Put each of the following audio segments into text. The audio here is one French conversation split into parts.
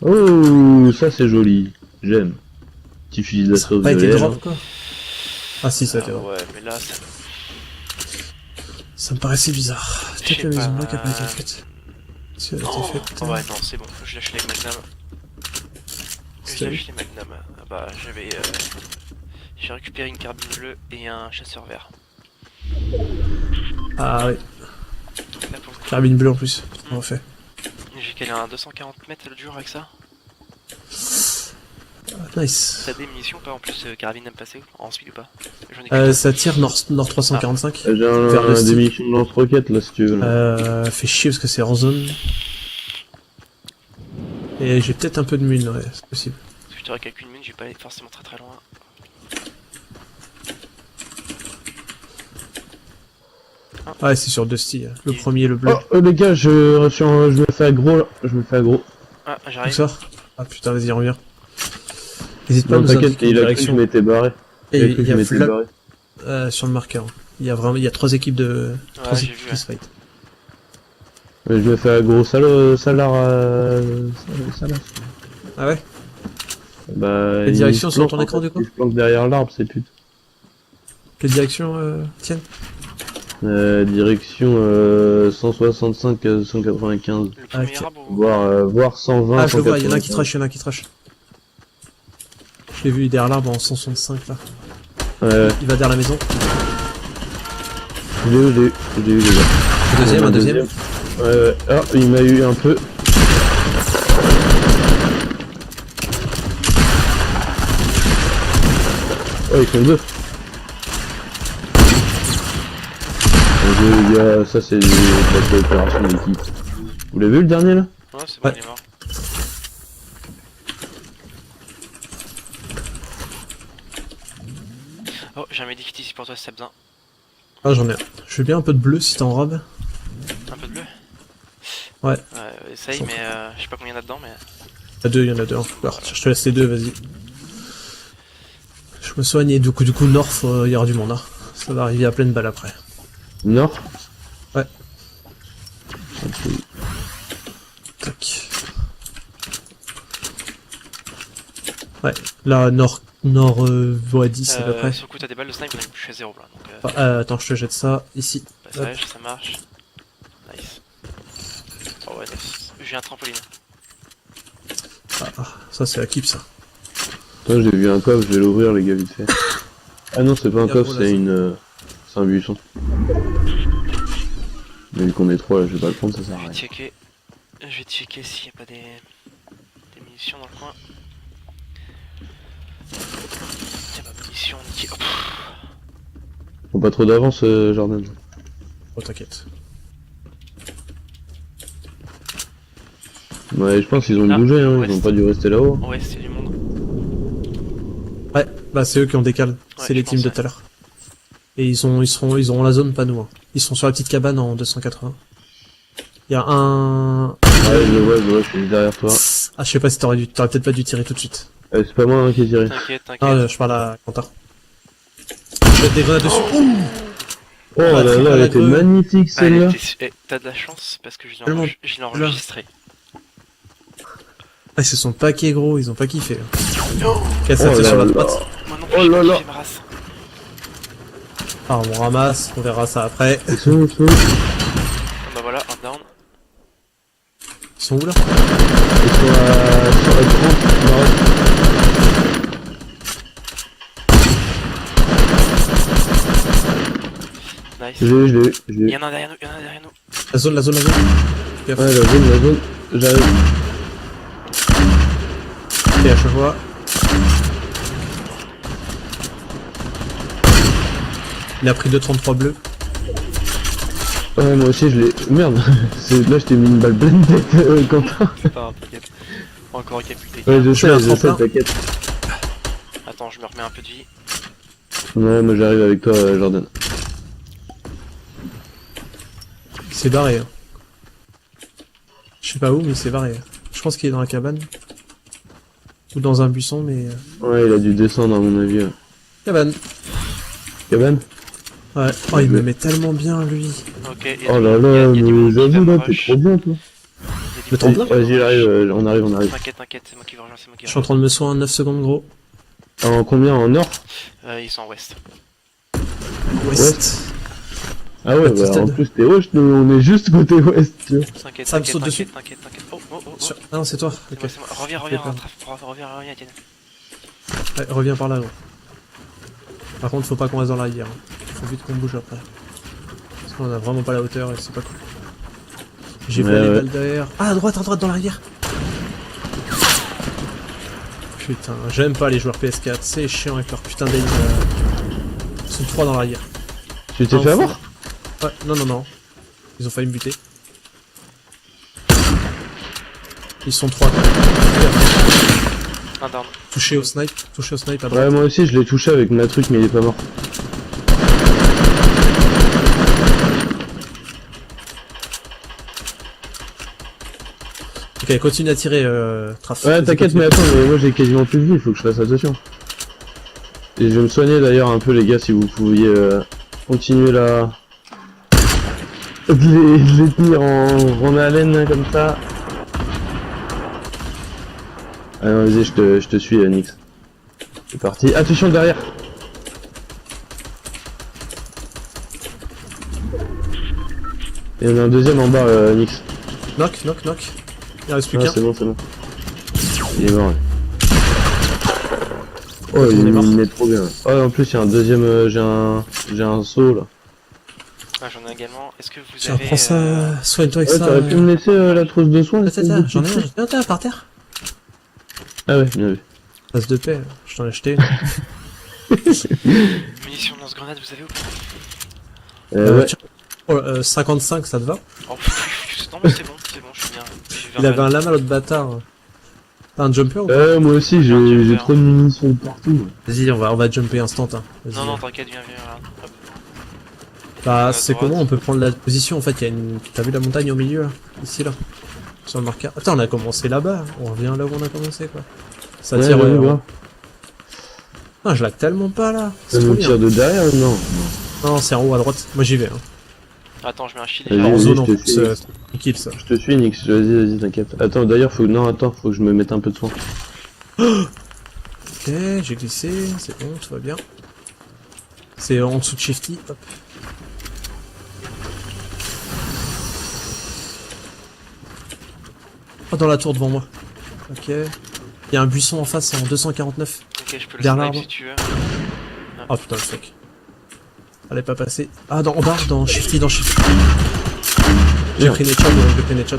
Oh, ça c'est joli. J'aime. Petit fusil d'assaut Pas été violet. drop quoi. Ah si, ça a été drop. Ouais, mais là, ça... Ça me paraissait bizarre. Je Peut-être sais la maison pas. là qui a pas été faite. Si elle a été Oh, faite. ouais, non, c'est bon, je lâche les magnum. Je lâche les magnum. Ah bah, j'avais... J'ai récupéré une carbine bleue et un chasseur vert. Ah oui, Là, pour le coup, carabine bleue en plus. On fait. j'ai calé un 240 mètres l'autre jour avec ça. Ah, nice. T'as des munitions pas en plus, carabine aime passer en speed ou pas? J'en ai que Ça tire nord 345. J'ai Vers le un style. démission de lance-roquette là si tu veux. Là. Fait chier parce que c'est hors zone. Et j'ai peut-être un peu de mine, ouais, c'est possible. Parce que je te qu'avec une mine, j'ai pas aller forcément très loin. Ouais, c'est sur deux styles. Le premier, le bleu. Oh les gars, je me fais aggro là. Je me fais aggro. Ah, Où j'arrive. ça? Ah putain, vas-y, reviens. N'hésite pas à Non nous t'inquiète, indiquer une il a cru que je direction. m'étais barré. Et Il a cru que il y je a m'étais Flap barré. sur le marqueur. Il y a 3 équipes de... Ouais, 3 j'ai équipes vu, qui se fight. Je me fais aggro salar salar. Ah ouais? Bah. Quelle il direction se sur planque, ton en écran, fait. du coup? Il se planque derrière l'arbre, c'est pute. Quelle direction tienne? Direction 165 195. Le premier Ok. arbre ou... Voire 120. Ah, je le vois, il y en a un 195. qui trash, il y en a un qui trash. Je l'ai vu derrière l'arbre en 165 là. Il va derrière la maison. Je l'ai eu les gars. Un deuxième. Ouais. Ah, il m'a eu un peu. Oh, ils sont deux. Les gars, ça c'est de la coopération d'équipe. Vous l'avez vu le dernier là? Ouais, c'est bon, Ouais. il est mort. Oh, j'ai un medikit ici pour toi si t'as besoin. Ah, j'en ai un. Je veux bien un peu de bleu si t'es en robe. Un peu de bleu? Ouais. Essaye, mais je sais pas combien il y en a dedans, mais... Il y en a deux. Alors, je te laisse les deux, vas-y. Je me soigne et du coup North, il y aura du monde. Hein. Ça va arriver à pleine balle après. Nord. Ouais. Tac. Ouais, là, nord, ouais, 10 à peu près. Sur le coup, t'as des balles de snipe, je suis à 0 là, donc... Attends, je te jette ça, ici. Passage, ça marche. Nice. Oh ouais, nice. J'ai un trampoline. Ça c'est la clip, ça. Attends, j'ai vu un coffre, je vais l'ouvrir les gars vite fait. Ah non, c'est pas un Il y a coffre, gros, là, c'est c'est un buisson. Mais vu qu'on est trois là, je vais pas le prendre, ça sert à Je rien. vais checker s'il y a pas des munitions dans le coin. Tiens, ma munition, nickel. Oh, Faut pas trop d'avance, Jordan. Oh, t'inquiète. Ouais, je pense qu'ils ont Ah, bougé, hein, ouais, ils ont pas dû rester là-haut. ouais, c'est du monde. Ouais, bah c'est eux qui ont décalé. C'est je les teams pense, de ouais. tout à l'heure. Et ils auront la zone, pas nous. Hein. Ils sont sur la petite cabane en 280. Il y a un... Ouais, je vois, je suis derrière toi. Ah, je sais pas si t'aurais peut-être pas dû tirer tout de suite. C'est pas moi hein, qui ai tiré. T'inquiète, t'inquiète. Ah, je parle à Quentin. Je jette des grenades dessus. Oh là là, elle était magnifique celle-là. T'as de la chance parce que je Tellement l'ai enregistré. Ah, ils se sont paqués gros, ils ont pas kiffé. Oh, Cassé Oh là sur la là. droite. moi non Oh plus, là là. j'ai ma race. Ah, on ramasse, on verra ça après. Ils sont. Bah voilà, un down. Ils sont où là? Ils sont sur la 30, nord. Nice. Je l'ai eu. Il y en a un derrière nous, La zone. Gaffe. Ouais, la zone, j'arrive. TH, je vois. Il a pris 2,33 bleus. Ouais, moi aussi je l'ai. Merde, là je t'ai mis une balle pleine tête, Quentin. C'est pas grave, t'inquiète. On va encore récapituler. Ouais, je Je mets un sais, tremplin. t'inquiète. Attends, je me remets un peu de vie. Ouais, moi j'arrive avec toi, Jordan. Il s'est barré. Hein. Je sais pas où, mais il s'est barré. Je pense qu'il est dans la cabane. Ou dans un buisson, mais... Ouais, il a dû descendre à mon avis. Ouais. Cabane. Cabane? Ouais. Oh, il me met tellement bien, lui. Ok, Oh là là, mais j'avoue là, t'es trop bien toi. Le tremplin? Vas-y, on arrive. T'inquiète, c'est moi qui vais rejoindre, c'est moi qui Je vais suis en train de me soigner 9 secondes gros. En combien? En nord? Ils sont en ouest. Ouest. Ah ouais, bah en plus t'es ouest, nous on est juste côté ouest, tu vois. T'inquiète, Ça me saute dessus. t'inquiète. Oh. Ah non, c'est toi. C'est Ok. moi, c'est moi. Reviens, Etienne. Ouais, reviens par là, gros. Par contre, faut pas qu'on reste dans l'arrière. Faut vite qu'on bouge après. Parce qu'on a vraiment pas la hauteur et c'est pas cool. J'ai volé les balles derrière. Ah, à droite, dans l'arrière. Putain, j'aime pas les joueurs PS4. C'est chiant avec leur putain d'aim. Ils sont 3 dans l'arrière. Tu t'es fait avoir? Ouais, non. Ils ont failli me buter. Ils sont 3. Un down. Touché au snipe à droite. Ouais, moi aussi je l'ai touché avec ma truc, mais il est pas mort. Ok, continue à tirer, Traf. Ouais, Vas-y, t'inquiète, continue. mais attends, mais moi j'ai quasiment plus de vie, il faut que je fasse attention. Et je vais me soigner d'ailleurs un peu, les gars, si vous pouviez continuer là. De les tenir en haleine là, comme ça. Ah non, vas-y, je te suis, Nix. C'est parti. Attention derrière. Il y en a un deuxième en bas, Nix. Knock. Il reste plus Ah, qu'un. c'est bon. Il est mort. Ouais. Oh, Il est mort. il est trop bien. Oh, en plus, il y a un deuxième. J'ai un saut là. Ah, j'en ai également. Est-ce que vous Tiens, avez. prends ça, soigne-toi avec Ouais, ça. t'aurais pu me laisser la trousse de soins. Attends, j'en ai un par terre. Ah ouais, bien vu. Passe de paix, je t'en ai acheté une. Munitions de lance-grenade, vous avez ou pas? Ouais. Tiens. Oh, 55, ça te va? Oh, non, mais c'est bon, je suis bien. Il avait un lama l'autre bâtard. T'as un jumper ou pas? Moi aussi, j'ai trop de munitions de partout. Vas-y, on va jumper instant. Hein. Vas-y. Non, t'inquiète, viens, là. Hop. Bah, c'est comment on peut prendre la position en fait? Il y a une. T'as vu la montagne au milieu là? Ici là. Sur le marqueur. Attends, on a commencé là-bas. On revient là où on a commencé quoi. Ça Ouais, tire. ouais. Ah, je lag tellement pas là. Ça C'est trop nous bien. tire de derrière ou non? Non, c'est en haut à droite. Moi j'y vais. Hein. Attends, je mets un shield Vas-y, déjà. En vas-y, zone en je te plus, suis. tranquille ça. Je te suis, Nix. Vas-y, t'inquiète. Attends, d'ailleurs, faut que je me mette un peu de soin. Ok, j'ai glissé. C'est bon, tout va bien. C'est en dessous de Shifty. Hop. Oh, dans la tour devant moi. Ok. Il y a un buisson en face en 249. Ok, je peux le Derrière snipe l'arbre. si tu veux. Oh putain, le fuck. Elle est pas passée. Ah, en bas, dans Shifty. J'ai pris une headshot,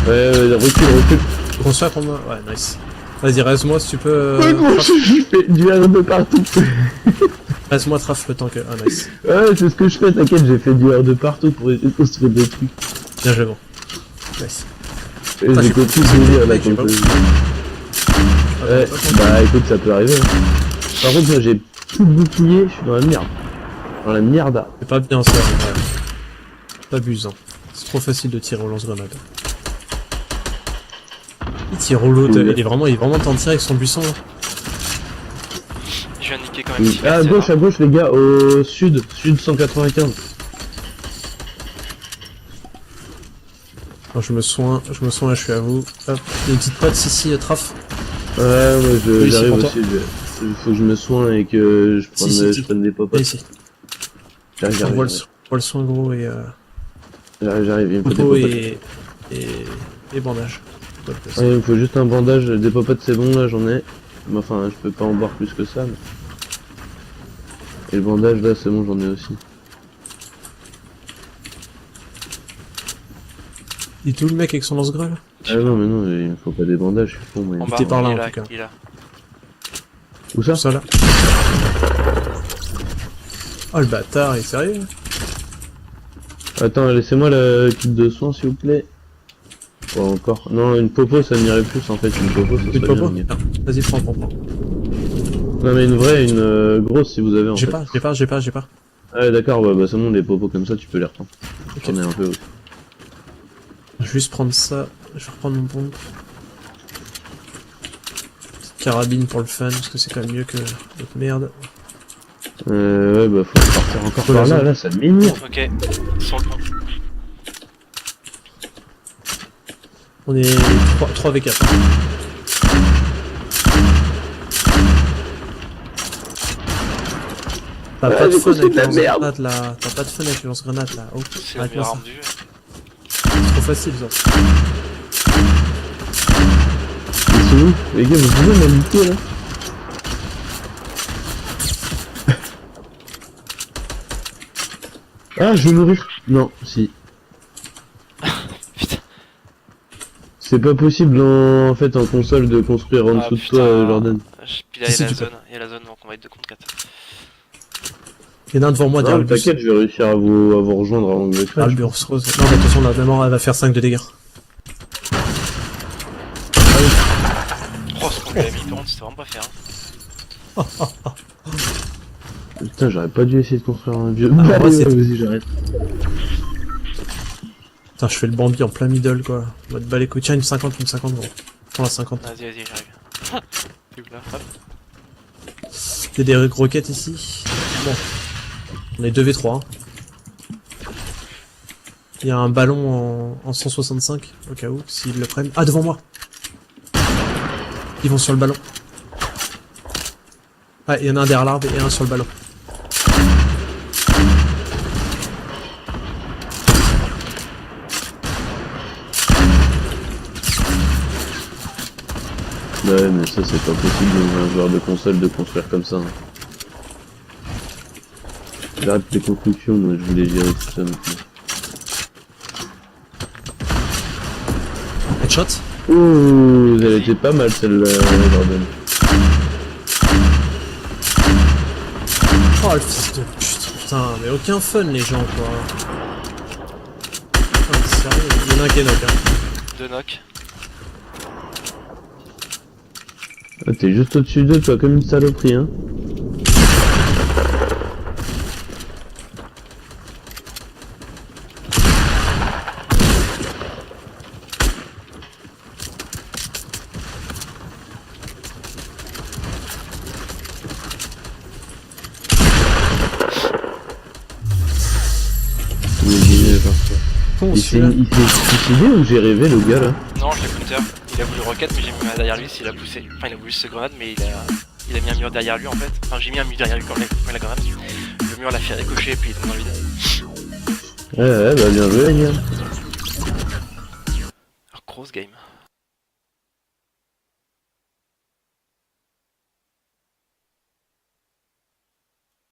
Ouais, recule. Faut qu'on se fasse pour moi. Ouais, nice. Vas-y, reste-moi si tu peux. Ouais, gros, Traf. je fais du R de partout. Reste-moi Traf le temps que. Ah, nice. Ouais, c'est ce que je fais, t'inquiète, j'ai fait du R de partout pour essayer de construire des trucs. Bien joué, bon. Nice. Et Putain, j'ai j'ai compris pas- de lire là, j'ai comme pas- ça. Ouais, bah écoute, ça peut arriver. Par contre, moi j'ai plus de bouclier, je suis dans la merde. Dans la merde. C'est pas bien ça, en vrai. T'abuses, hein. C'est trop facile de tirer au lance-grenade. Il tire au lot, il est vraiment en train de tirer avec son buisson là. Je viens de niquer quand même. Ah, à gauche, les gars, au sud 195. Non, je me soigne, je suis à vous. Hop, il y a une petite patte ici, Traf. Ouais, moi Oui, ici, j'arrive pour toi. aussi. Il faut que je me soigne et que je prenne, je prenne des Viens popotes. ici. J'arrive, On voit le soin gros et j'arrive, il me faut des popo popotes. et bandage. Top, Ouais, il me faut juste un bandage, des popotes c'est bon là, j'en ai. Mais enfin, je peux pas en boire plus que ça. Mais... Et le bandage là, c'est bon, j'en ai aussi. Il est où le mec avec son lance-grêle? Ah non, mais non, il me faut pas des bandages, je suis con, moi. En bas, était par là, il est en tout cas. il est là. Où ça? Ça là. Oh le bâtard, il est sérieux? Attends, laissez-moi la kit de soins s'il vous plaît. Bon, encore. Non, une popo ça m'irait plus en fait, une popo ça Une serait popo? bien. Non. Vas-y, prends. Non, mais une vraie, une grosse si vous avez en J'ai fait. pas. Ah, d'accord, bah c'est bon, les popos comme ça tu peux les reprendre. Ok. J'en ai un peu aussi. Je vais juste prendre ça. Je vais reprendre mon pompe. Petite carabine pour le fun, parce que c'est quand même mieux que d'autres merde. Ouais, bah faut partir encore Faut par la là, zone. là ça m'énerve. Ok, sur le pont. On est 3v4. T'as Ouais, pas de j'ai fun construit avec de la les merde. lance-grenades là. T'as pas de fun avec les lance-grenades là. Oh, C'est la arrête-moi meilleure ça. arme du jeu. C'est trop facile ça. Ils sont où? Les gars, vous pouvez m'indiquer là? Ah, je vais mourir. Non, si. Putain. C'est pas possible en fait en console de construire en Ah, dessous de putain. toi, Jordan. Puis là, Si, il y a tu la peux. zone. Il y a la zone, donc on va être 2 contre 4. Il y en a un devant moi derrière Non, le bus. t'inquiète, je vais réussir à vous rejoindre avant que vous Ah, le bus rose. Non, bah, de toute façon, là, vraiment, elle va faire 5 de dégâts. Oh, ce qu'on lui a mis, par contre, c'était vraiment pas faire. Hein. Putain, j'aurais pas dû essayer de construire un vieux. Ah, Allez, moi, c'est- vas-y, j'arrête. Putain, je fais le Bambi en plein middle, quoi. En mode balai tiens, une 50, gros. Prends la 50. Vas-y, vas-y, j'arrive. C'est où là? Hop. Il y a des roquettes ici. Bon. On est 2v3. Hein. Il y a un ballon en 165, au cas où, s'ils le prennent. Ah, devant moi! Ils vont sur le ballon. Ah, il y en a un derrière l'arbre et un sur le ballon. Ouais, mais ça, c'est pas possible dans un joueur de console de construire comme ça. Hein. J'arrête les constructions, moi je voulais gérer tout ça maintenant. Headshot? Ouh, elle était pas mal celle-là, Jordan. Oh, le fils de putain, mais aucun fun, les gens, quoi. Putain, sérieux, il y en a un qui est knock, hein. 2 knocks. Ah, t'es juste au-dessus d'eux, toi, comme une saloperie, hein. Con, Il s'est celui-là. suicidé ou j'ai rêvé le gars là? Non, je l'ai counter. Il a voulu rocket, mais j'ai mis un derrière lui, s'il a poussé. Enfin, il a voulu se grenade, mais il a mis un mur derrière lui en fait. Enfin, j'ai mis un mur derrière lui quand il a mis la grenade. Le mur l'a fait ricocher et puis il est dans le vide. Ouais, bah bien joué, les gars. Alors, grosse game.